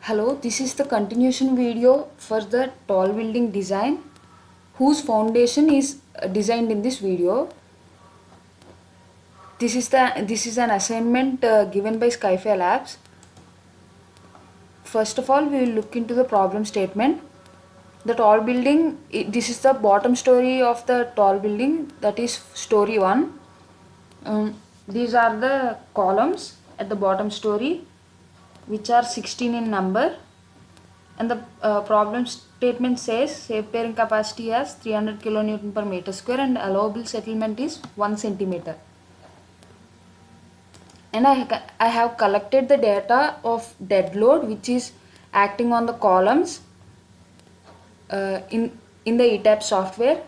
Hello, this is the continuation video for the tall building design whose foundation is designed in this video. This is an assignment given by Skyfi Labs. First of all, we will look into the problem statement. The tall building, this is the bottom story of the tall building, that is story 1. These are the columns at the bottom story, which are 16 in number, and the problem statement says safe bearing capacity as 300 kilonewton per meter square and allowable settlement is 1 centimeter. And I have collected the data of dead load which is acting on the columns in the ETAP software,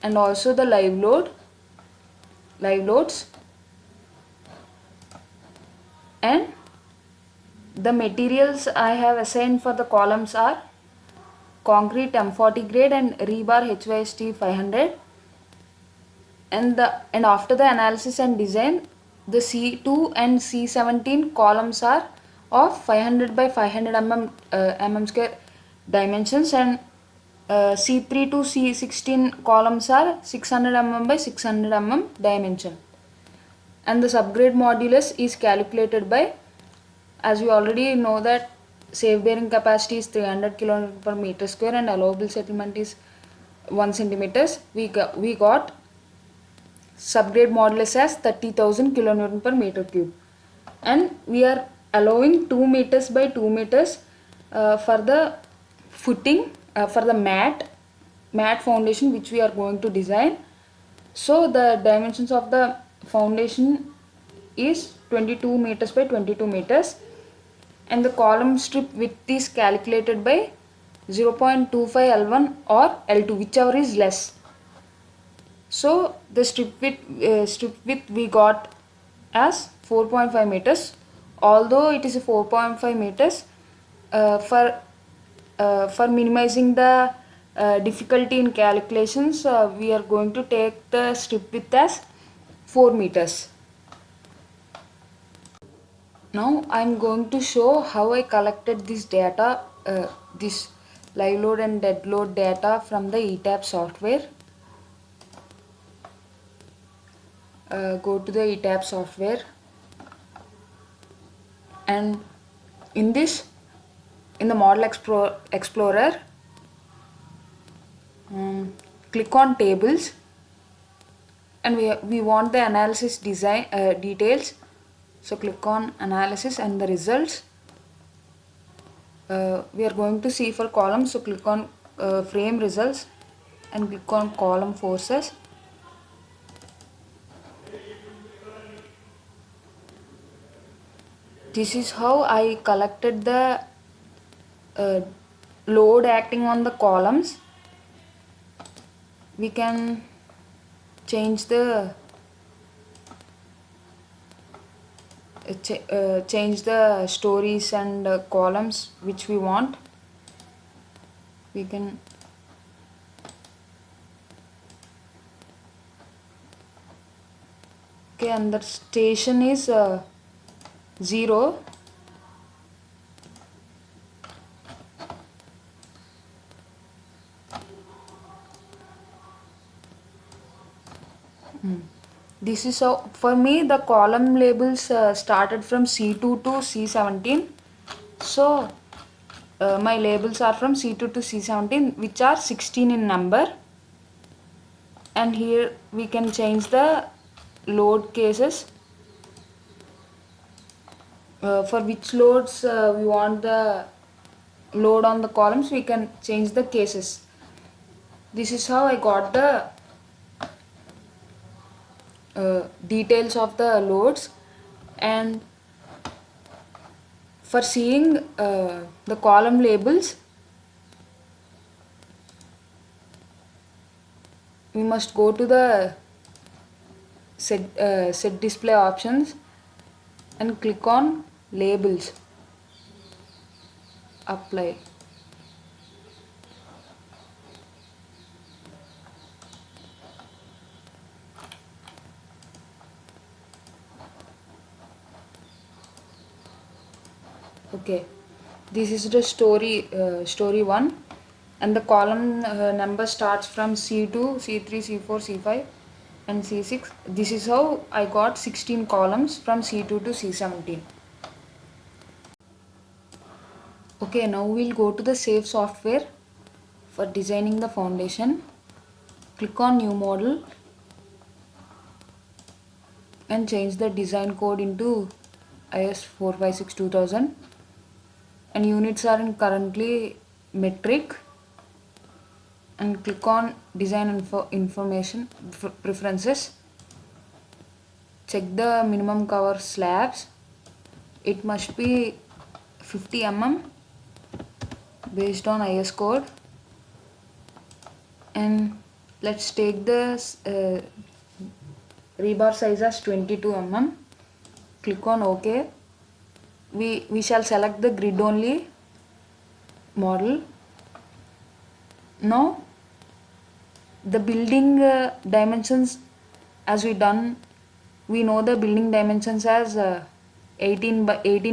and also the live loads, and the materials I have assigned for the columns are concrete M40 grade and rebar HYST 500. And after the analysis and design, the C2 and C17 columns are of 500 by 500 mm square dimensions, and C3 to C16 columns are 600 mm by 600 mm dimension. And the subgrade modulus is calculated by, as we already know that safe bearing capacity is 300 kN per meter square and allowable settlement is 1 centimeters. We got subgrade modulus as 30,000 kilonewton per meter cube, and we are allowing 2 meters by 2 meters for the footing, for the mat foundation which we are going to design. So the dimensions of the foundation is 22 meters by 22 meters, and the column strip width is calculated by 0.25 L1 or L2, whichever is less. So the strip width we got as 4.5 meters. Although it is a 4.5 meters, for minimizing the difficulty in calculations, we are going to take the strip width as 4 meters. Now I am going to show how I collected this data, this live load and dead load data from the ETAP software. Go to the ETAP software, and in the model explorer, click on tables, and we want the analysis design details. So click on analysis and the results. We are going to see for columns, so click on frame results and click on column forces. This is how I collected the load acting on the columns. We can change the stories and columns which we want. We can and the station is 0. This is how, for me, the column labels started from C2 to C17. So my labels are from C2 to C17, which are 16 in number. And here we can change the load cases. For which loads we want the load on the columns, we can change the cases. This is how I got the details of the loads. And for seeing the column labels, we must go to the set display options and click on labels, apply. Okay, This is the story 1, and the column number starts from C2, C3, C4, C5 and C6. This is how I got 16 columns from C2 to C17. Okay, now we'll go to the Save software for designing the foundation. Click on New Model and change the design code into IS 456-2000, and units are in currently metric, and click on Design Information Preferences. Check the minimum cover slabs. It must be 50 mm based on IS code, and let's take the rebar size as 22 mm. Click on OK. We shall select the grid only model. Now the building dimensions, as we know the building dimensions as 18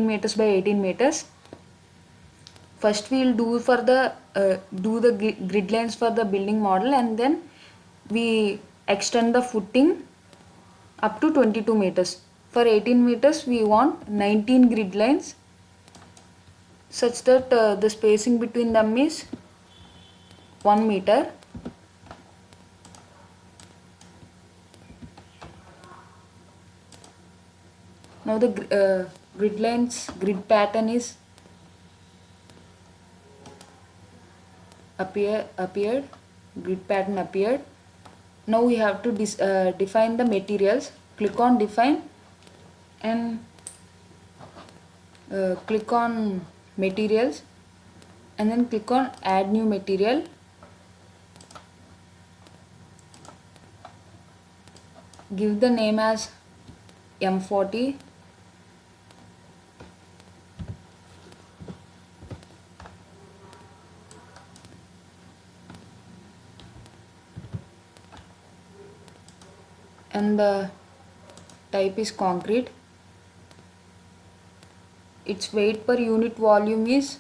meters by 18 meters. First we will do the grid lines for the building model, and then we extend the footing up to 22 meters. For 18 meters we want 19 grid lines, such that the spacing between them is 1 meter. Now the grid pattern is appeared. Grid pattern appeared. Now we have to define the materials. Click on Define and click on Materials, and then click on Add New Material. Give the name as M40. And the type is concrete. Its weight per unit volume is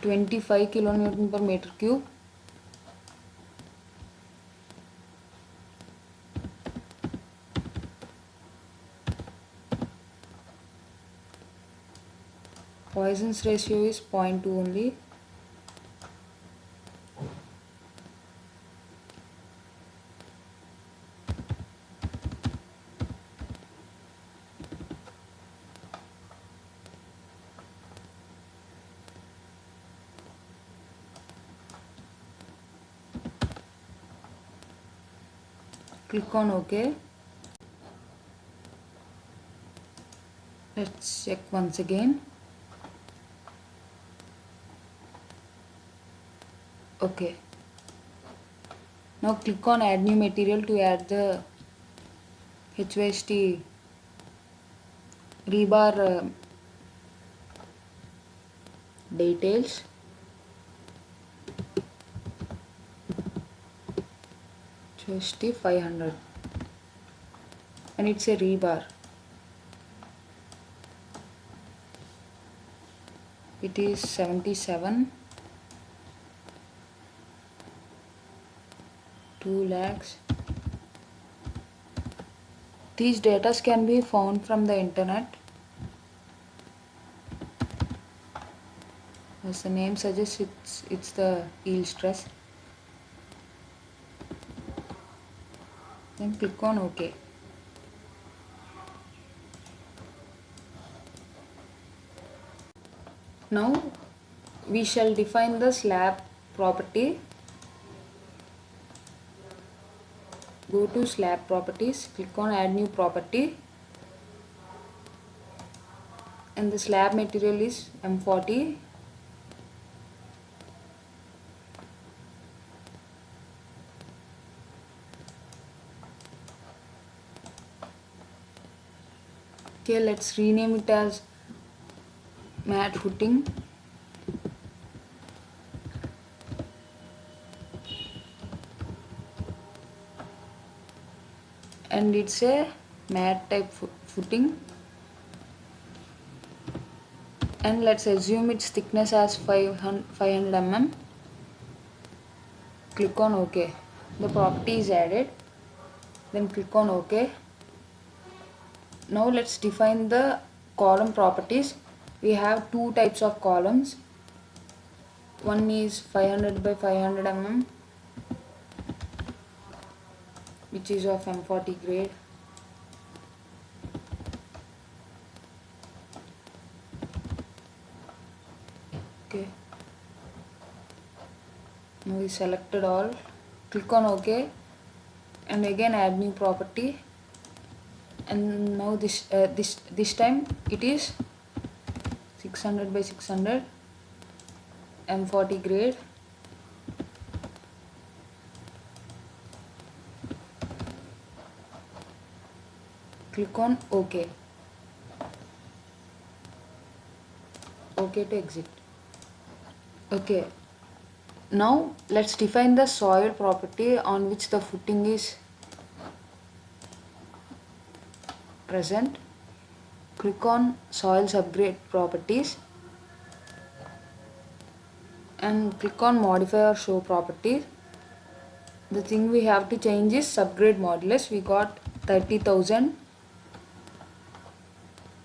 25 kilonewton per meter cube. Poisson's ratio is 0.2 only. Click on OK. Let's check once again. Okay. Now click on Add New Material to add the HYST rebar details. HYST 500, and it's a rebar. It is 77, 2 lakhs. These data can be found from the internet. As the name suggests, it's the yield stress. Then click on OK. Now we shall define the slab property. Go to slab properties, click on Add New Property, and the slab material is M40. Okay, let's rename it as mat footing. And it's a mat type footing. and let's assume its thickness as 500 mm. Click on OK. The property is added. Then click on OK. Now let's define the column properties. We have two types of columns. One is 500 by 500 mm, which is of M40 grade. Okay. Now we selected all. Click on OK, and again add new property. And now this time it is 600 by 600 M40 grade. Click on OK. OK to exit. Okay. Now let's define the soil property on which the footing is present. Click on soil subgrade properties and click on modify or show properties. The thing we have to change is subgrade modulus. We got 30,000.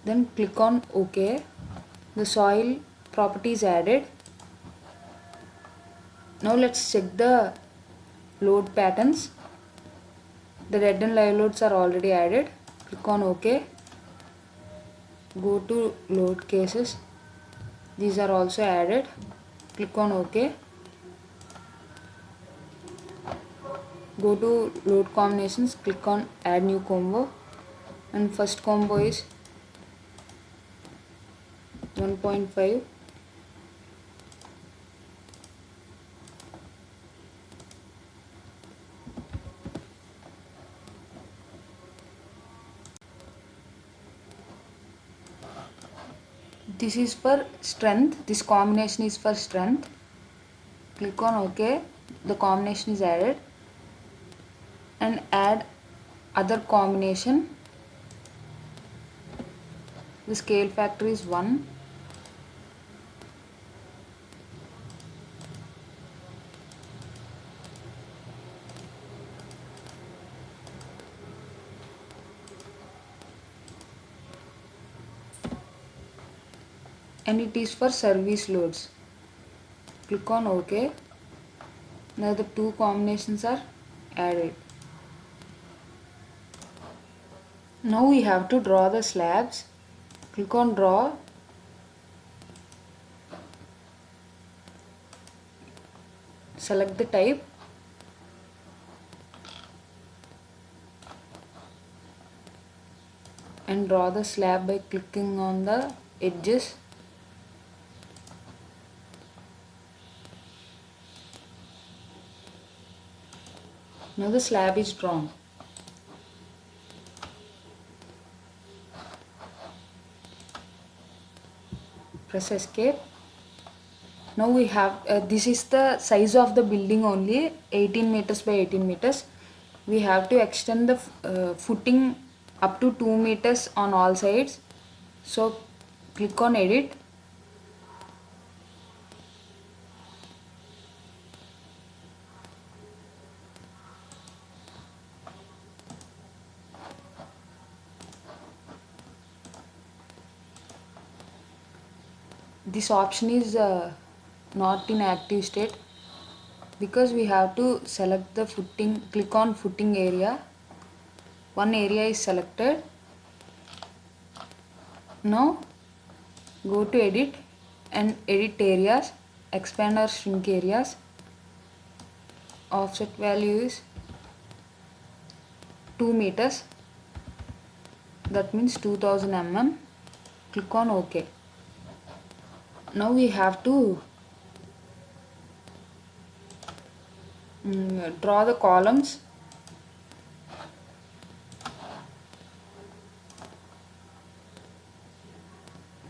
Then click on OK. The soil property is added. Now let's check the load patterns. The dead and live loads are already added. Click on OK. Go to load cases. These are also added. Click on OK. Go to load combinations. Click on add new combo. And first combo is 1.5. This is for strength. This combination is for strength. Click on OK. The combination is added. And add other combination. The scale factor is 1. And it is for service loads. Click on OK. Now the two combinations are added. Now we have to draw the slabs. Click on draw. Select the type. And draw the slab by clicking on the edges. Now the slab is drawn. Press escape. Now we have this is the size of the building only, 18 meters by 18 meters. We have to extend the footing up to 2 meters on all sides. So click on edit. This option is not in active state because we have to select the footing. Click on footing area. One area is selected. Now go to edit and edit areas, expand or shrink areas. Offset value is 2 meters, that means 2000 mm. Click on OK. Now we have to draw the columns.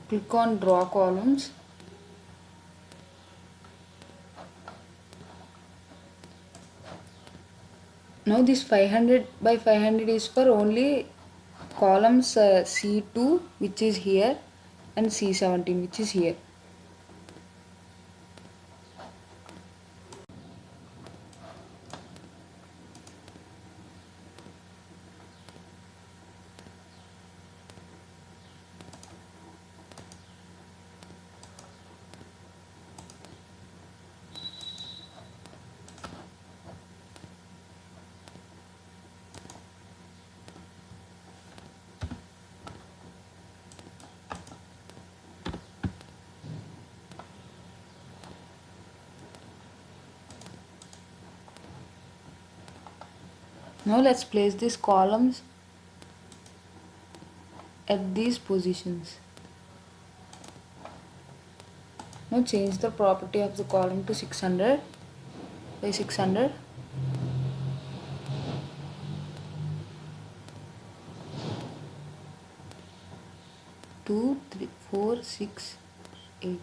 Click on draw columns. Now this 500 by 500 is for only columns C2, which is here, and C17, which is here. Now let's place these columns at these positions. Now change the property of the column to 600 by 600. Two, three, 4, 6, 8.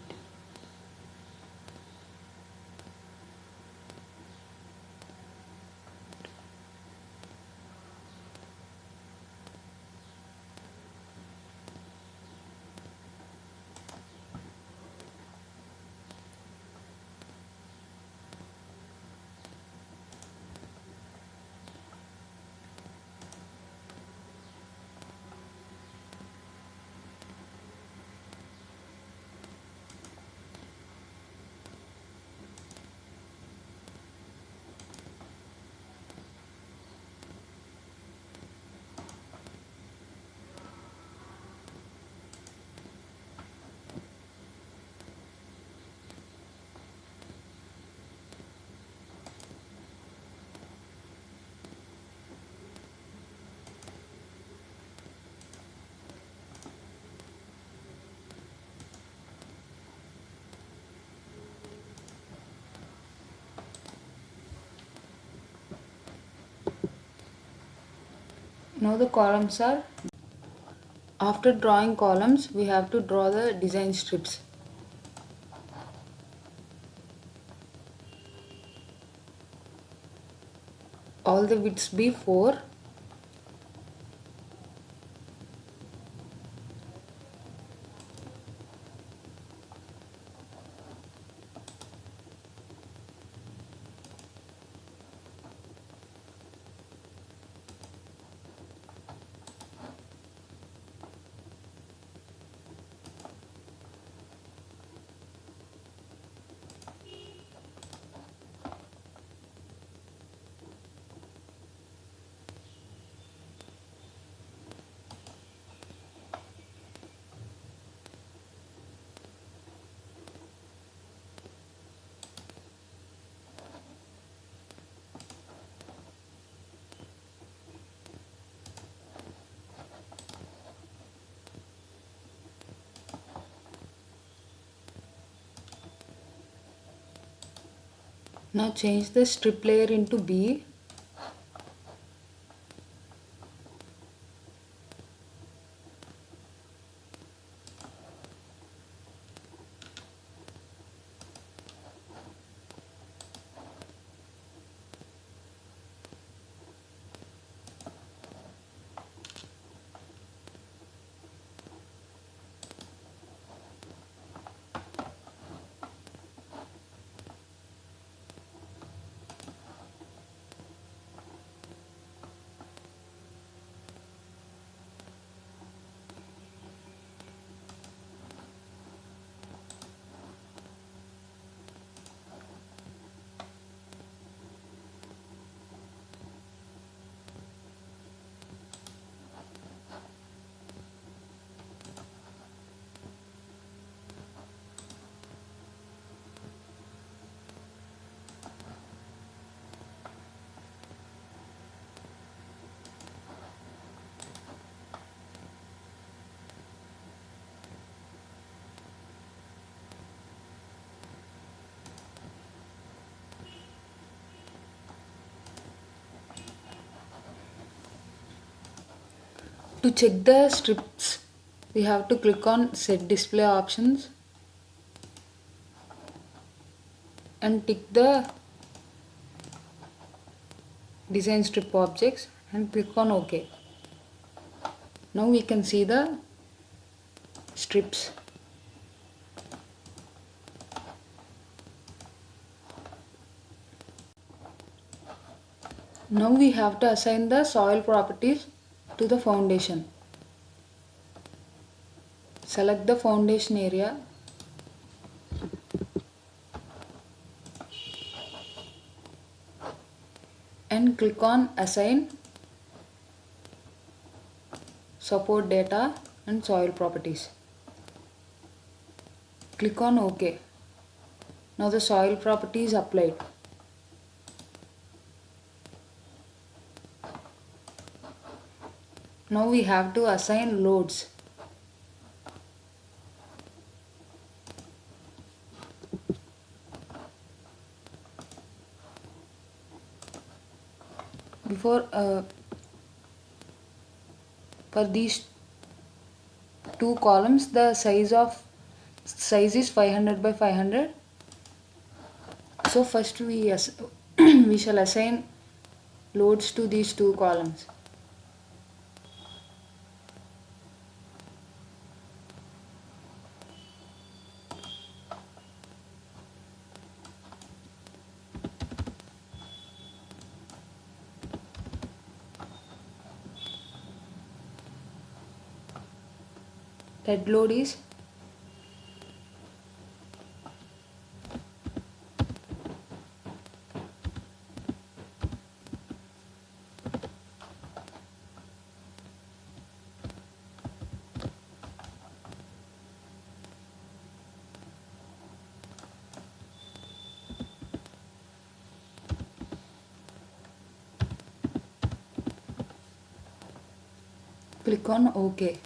Now the columns are, after drawing columns, we have to draw the design strips. All the widths be 4. Now change the strip layer into B. To check the strips, we have to click on Set Display Options and tick the Design Strip Objects and click on OK. Now we can see the strips. Now we have to assign the soil properties to the foundation. Select the foundation area. And click on Assign Support Data and Soil Properties. Click on OK. Now the soil property is applied. Now we have to assign loads. Before for these two columns, the size is 500 by 500. So first we we shall assign loads to these two columns. Dead load is click on OK.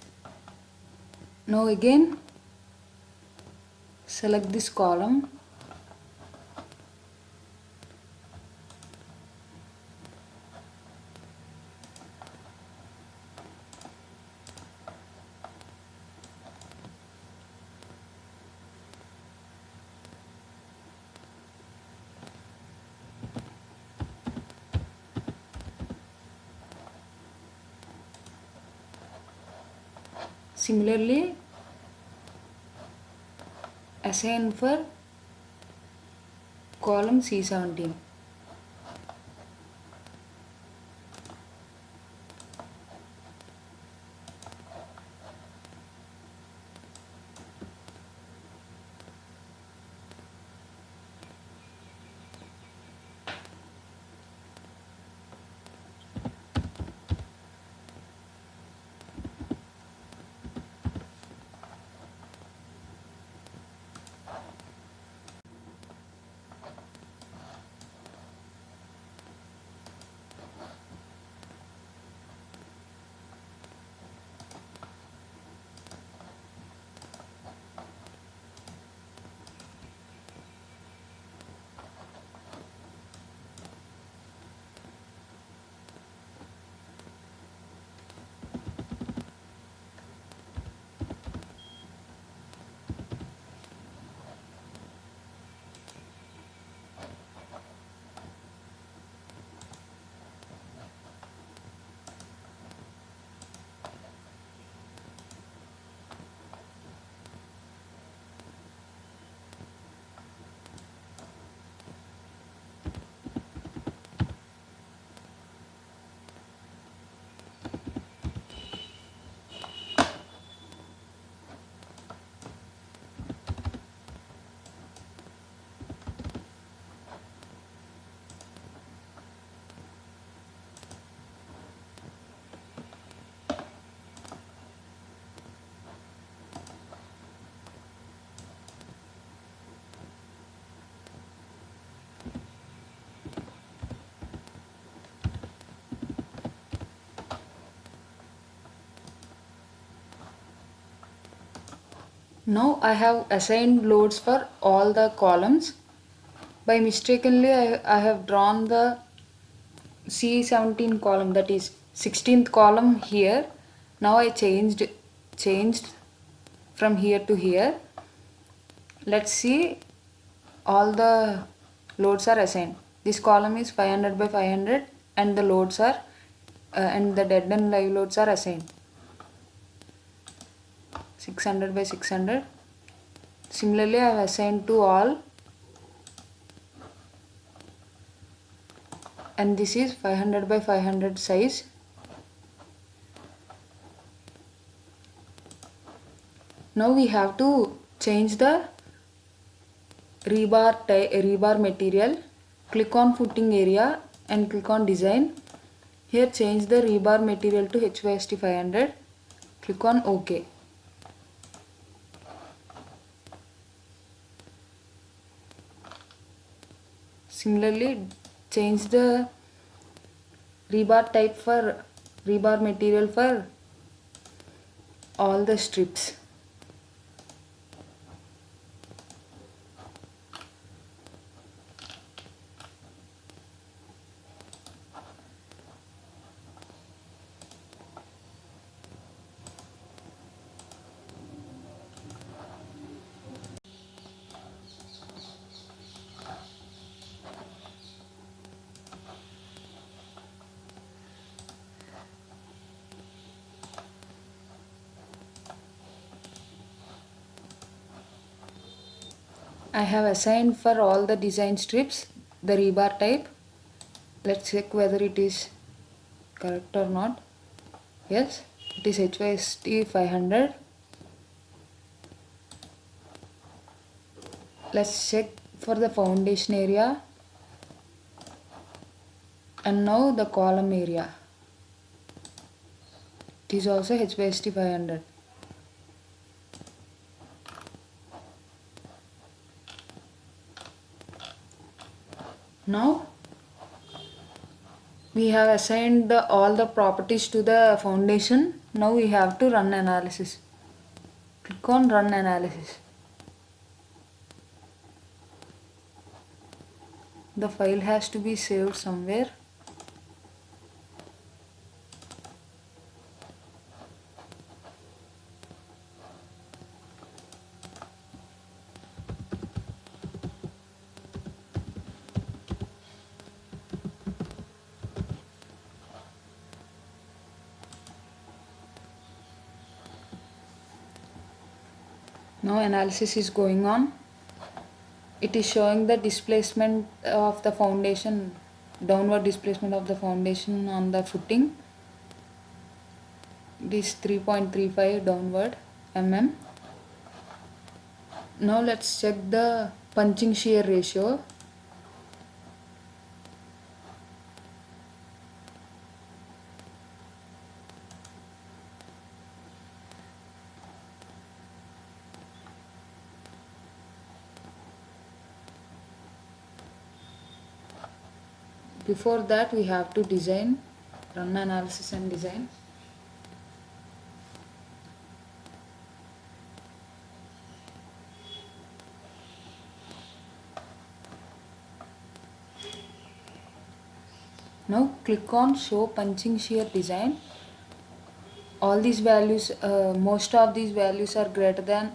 Now again select this column. Similarly, assign for column C17. Now I have assigned loads for all the columns. By mistakenly I have drawn the C17 column, that is 16th column here. Now I changed from here to here. Let's see, all the loads are assigned. This column is 500 by 500 and the loads are and the dead and live loads are assigned 600 by 600. Similarly, I have assigned to all. and this is 500 by 500 size. Now we have to change the rebar material. Click on footing area and click on design. Here change the rebar material to HYST 500. Click on OK. Similarly, change the rebar type for rebar material for all the strips. I have assigned for all the design strips the rebar type. Let's check whether it is correct or not. Yes, it is HYST 500. Let's check for the foundation area and now the column area. It is also HYST 500. Now we have assigned all the properties to the foundation. Now we have to run analysis. Click on run analysis. The file has to be saved somewhere. Now analysis is going on. It is showing the displacement of the foundation, downward displacement of the foundation on the footing. It is 3.35 downward mm. Now let's check the punching shear ratio. Before that we have to design, run analysis and design. Now click on show punching shear design. All these values, most of these values are greater than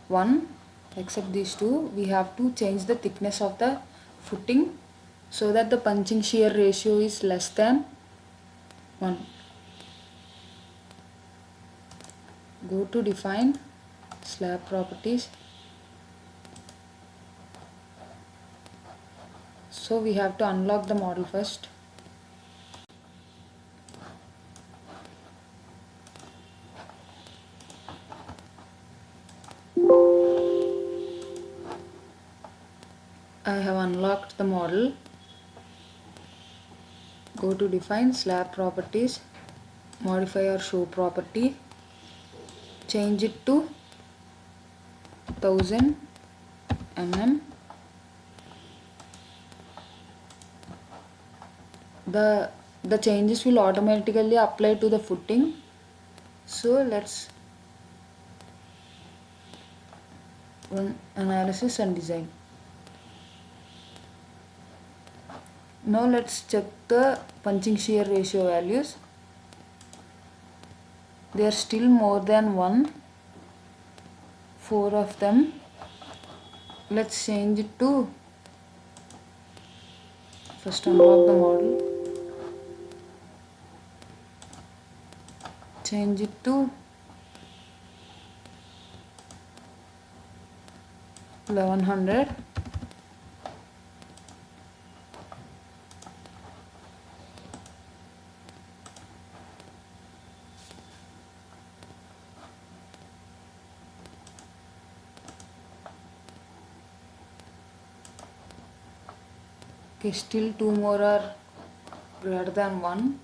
1 except these two. We have to change the thickness of the footing so that the punching shear ratio is less than 1. Go to define slab properties. So we have to unlock the model first. I have unlocked the model. Go to define slab properties, modify or show property, change it to 1000 mm. The changes will automatically apply to the footing. So let's run analysis and design. Now let's check the punching shear ratio values. They are still more than 1, 4 of them. Let's change it to, first unlock the model, change it to 1100. Okay, still two more are greater than 1.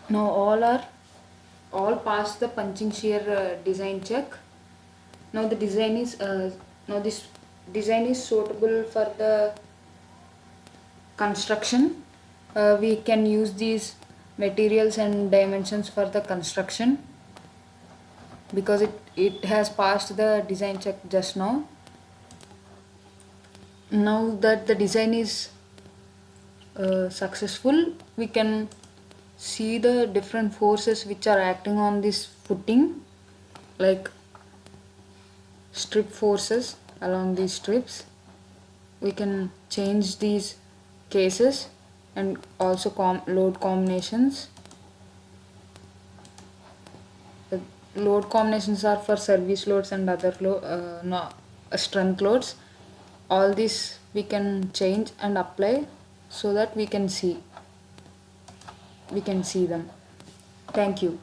Now all passed the punching shear design check. Now the design is now this design is suitable for the construction. We can use these materials and dimensions for the construction because it has passed the design check just now. Now that the design is successful, we can see the different forces which are acting on this footing, like strip forces along these strips. We can change these cases and also load combinations. The load combinations are for service loads and other strength loads. All this we can change and apply so that we can see them. Thank you.